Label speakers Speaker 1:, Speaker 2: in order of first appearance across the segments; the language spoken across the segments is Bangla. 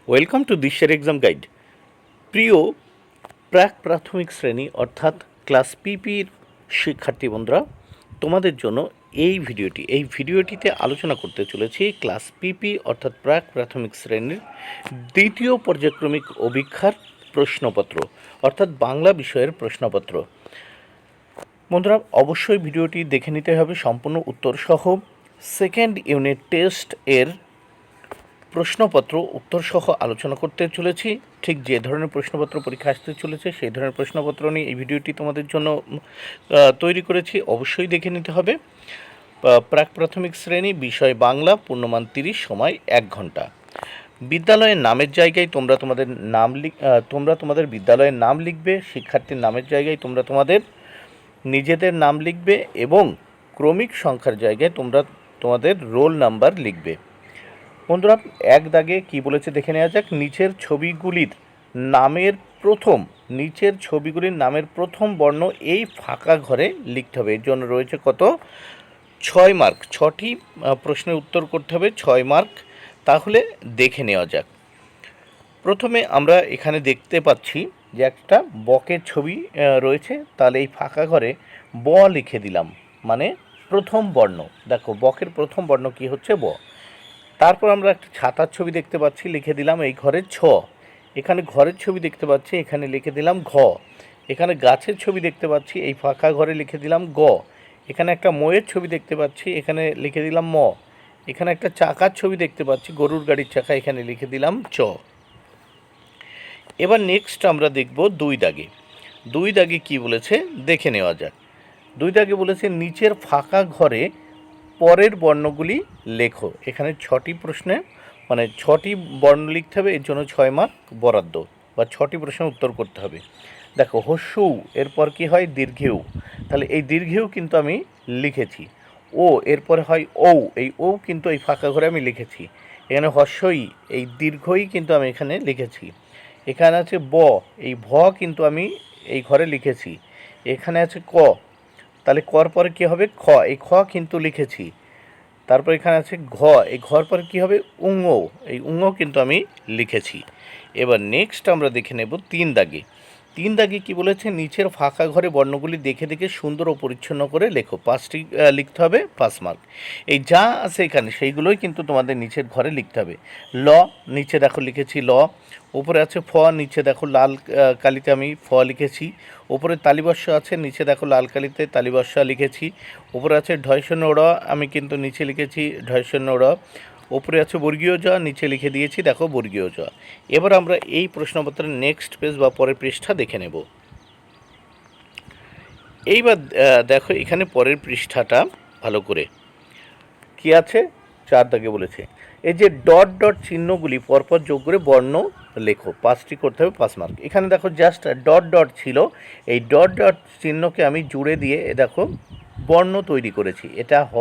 Speaker 1: ওয়েলকাম টু দৃশ্যের এক্সাম গাইড। প্রিয় প্রাক প্রাথমিক শ্রেণী অর্থাৎ ক্লাস পিপির শিক্ষার্থী বন্ধুরা, তোমাদের জন্য এই ভিডিওটিতে আলোচনা করতে চলেছি ক্লাস পিপি অর্থাৎ প্রাক প্রাথমিক শ্রেণীর দ্বিতীয় পর্যায়ক্রমিক অভিক্ষার প্রশ্নপত্র অর্থাৎ বাংলা বিষয়ের প্রশ্নপত্র। বন্ধুরা, অবশ্যই ভিডিওটি দেখে নিতে হবে সম্পূর্ণ উত্তর সহ। সেকেন্ড ইউনিট টেস্ট এর প্রশ্নপত্র উত্তরসহ আলোচনা করতে চলেছি। ঠিক যে ধরনের প্রশ্নপত্র পরীক্ষা আসতে চলেছে সেই ধরনের প্রশ্নপত্র নিয়ে এই ভিডিওটি তোমাদের জন্য তৈরি করেছি। অবশ্যই দেখে নিতে হবে। প্রাক প্রাথমিক শ্রেণী, বিষয় বাংলা, পূর্ণমান 30, সময় 1 ঘন্টা। বিদ্যালয়ের নামের জায়গায় তোমরা তোমাদের বিদ্যালয়ের নাম লিখবে। শিক্ষার্থীর নামের জায়গায় তোমরা তোমাদের নিজেদের নাম লিখবে এবং ক্রমিক সংখ্যার জায়গায় তোমরা তোমাদের রোল নাম্বার লিখবে। বন্ধুরা, এক দাগে কি বলেছে দেখে নেওয়া যাক। নিচের ছবিগুলির নামের প্রথম বর্ণ এই ফাঁকা ঘরে লিখতে হবে। এর জন্য রয়েছে কত? 6 মার্ক। 6টি প্রশ্নের উত্তর করতে হবে, 6 মার্ক। তাহলে দেখে নেওয়া যাক। প্রথমে আমরা এখানে দেখতে পাচ্ছি যে একটা বকের ছবি রয়েছে। তাহলে এই ফাঁকা ঘরে ব লিখে দিলাম, মানে প্রথম বর্ণ। দেখো, বকের প্রথম বর্ণ কি হচ্ছে? ব। তারপর আমরা একটা ছাতার ছবি দেখতে পাচ্ছি, লিখে দিলাম এই ঘরের ছ। এখানে ঘরের ছবি দেখতে পাচ্ছি, এখানে লিখে দিলাম ঘ। এখানে গাছের ছবি দেখতে পাচ্ছি, এই ফাঁকা ঘরে লিখে দিলাম গ। এখানে একটা ময়ের ছবি দেখতে পাচ্ছি, এখানে লিখে দিলাম ম। এখানে একটা চাকার ছবি দেখতে পাচ্ছি, গরুর গাড়ির চাকা, এখানে লিখে দিলাম চ। এবার নেক্সট আমরা দেখব 2 দাগে। 2 দাগে কি বলেছে দেখে নেওয়া যাক। 2 দাগে বলেছে নিচের ফাঁকা ঘরে পরের বর্ণগুলি লেখো। এখানে 6টি প্রশ্নে মানে 6টি বর্ণ লিখতে হবে। এর জন্য 6 মার্ক বরাদ্দ, বা 6টি প্রশ্নের উত্তর করতে হবে। দেখো, হস্যউ এরপর কি হয়? দীর্ঘেউ। তাহলে এই দীর্ঘেউ কিন্তু আমি লিখেছি। ও এরপরে হয় ঔ, এই ও কিন্তু এই ফাঁকা ঘরে আমি লিখেছি। এখানে হস্যই, এই দীর্ঘই কিন্তু আমি এখানে লিখেছি। এখানে আছে ব, এই ভ কিন্তু আমি এই ঘরে লিখেছি। এখানে আছে ক, তাহলে কর পরে কী হবে? খ, এই খ কিন্তু লিখেছি। তারপর এখানে আছে ঘ, এই ঘর পরে কী হবে? উঙ, এই উঙ কিন্তু আমি লিখেছি। এবার নেক্সট আমরা দেখে নেব 3 দাগে। 3 দাগে কী বলেছে? নিচের ফাঁকা ঘরে বর্ণগুলি দেখে দেখে সুন্দর ও পরিচ্ছন্ন করে লেখো। 5টি লিখতে হবে, 5 মার্ক। এই যা আছে এখানে সেইগুলোই কিন্তু তোমাদের নিচের ঘরে লিখতে হবে। ল, নিচে দেখো লিখেছি ল। উপরে আছে ফ, নিচে দেখো লাল কালিতে আমি ফ লিখেছি। উপরে তালিবর্ষ আছে, নিচে দেখো লাল কালিতে তালিবর্ষ লিখেছি। উপরে আছে ঢয়শূন্য ড়, আমি কিন্তু নিচে লিখেছি ঢয়শূন্য ড়। উপরে আছে বর্গীয় জ, নিচে লিখে দিয়েছি দেখো বর্গীয় জ। এবার আমরা এই প্রশ্নপত্রের নেক্সট পেজ বা পরের পৃষ্ঠা দেখে নেব। এইবার দেখো এখানে পরের পৃষ্ঠাটা ভালো করে কি আছে। 4 দাগে বলেছে এই যে ডট ডট চিহ্নগুলি পরপর যোগ করে বর্ণ লেখো। 5টি করতে হবে, 5 মার্ক। এখানে দেখো জাস্ট ডট ডট ছিল, এই ডট ডট চিহ্নকে আমি জুড়ে দিয়ে দেখো বর্ণ তৈরি করেছি। এটা হ।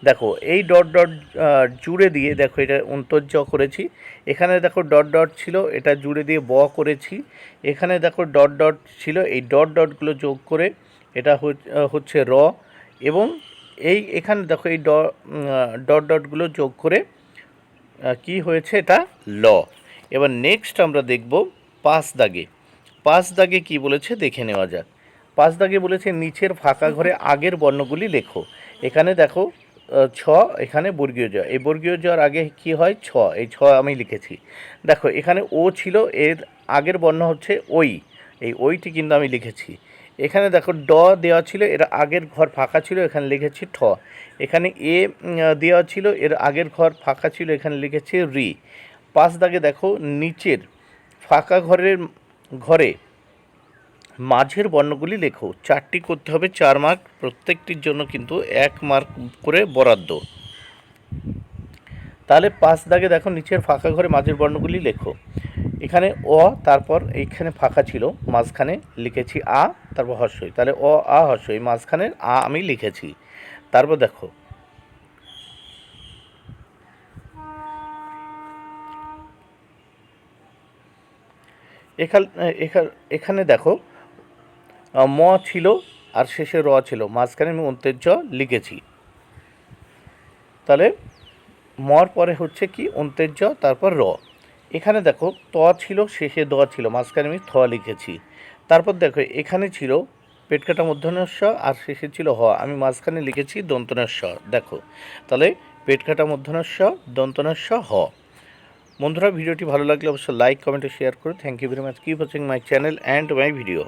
Speaker 1: দেখো এই ডট ডট জুড়ে দিয়ে দেখো এটা অন্তর্য করেছি। এখানে দেখো ডট ডট ছিল, এটা জুড়ে দিয়ে ব করেছি। এখানে দেখো ডট ডট ছিল, এই ডট ডটগুলো যোগ করে এটা হচ্ছে র। এবং এখানে দেখো এই ডট ডটগুলো যোগ করে কি হয়েছে? এটা ল। এবার নেক্সট আমরা দেখব 5 দাগে। 5 দাগে কি বলেছে দেখে নেওয়া যাক। 5 দাগে বলেছে নিচের ফাঁকা ঘরে আগের বর্ণগুলি লেখো। এখানে দেখো ছ, এখানে বর্গীয় জ, এই বর্গীয় জর আগে কি হয়? ছ, এই ছ আমি লিখেছি। দেখো এখানে ও ছিল, এর আগের বর্ণ হচ্ছে ওই, এই ওইটি কিন্তু আমি লিখেছি। এখানে দেখো ড দেওয়া ছিল, এর আগের ঘর ফাঁকা ছিল, এখানে লিখেছি ঠ। এখানে এ দেওয়া ছিল, এর আগের ঘর ফাঁকা ছিল, এখানে লিখেছি রি। 5 দাগে দেখো নিচের ফাঁকা ঘরে মাঝের বর্ণগুলি লেখো। 4টি করতে হবে, 4 মার্ক। প্রত্যেকটির জন্য কিন্তু 1 মার্ক করে বরাদ্দ। তাহলে 5 দাগে দেখো নিচের ফাঁকা ঘরে মাঝের বর্ণগুলি লেখো। এখানে অ, তারপর এইখানে ফাঁকা ছিল, মাঝখানে লিখেছি আ, তারপর হর্ষই। তাহলে অ আ হর্ষই, মাঝখানের আ আমি লিখেছি। তারপর দেখো এখানে দেখো ম ছিল আর শেষে র ছিল, মাঝখানে আমি অন্ত্যের জ লিখেছি। তাহলে মর পরে হচ্ছে কি? অন্ত্যের জ, তারপর র। এখানে দেখো ত ছিল, শেষে দ ছিল, মাঝখানে আমি থ লিখেছি। তারপর দেখো এখানে ছিল পেট কাটা মূর্ধন্য ষ আর শেষে ছিল হ, আমি মাঝখানে লিখেছি দন্তন্য স। দেখো তাহলে পেট কাটা মূর্ধন্য ষ, দন্তন্য স, হ। বন্ধুরা, ভিডিওটি ভালো লাগলে অবশ্যই লাইক, কমেন্ট ও শেয়ার করো। Thank you very much. Keep watching my channel and my video.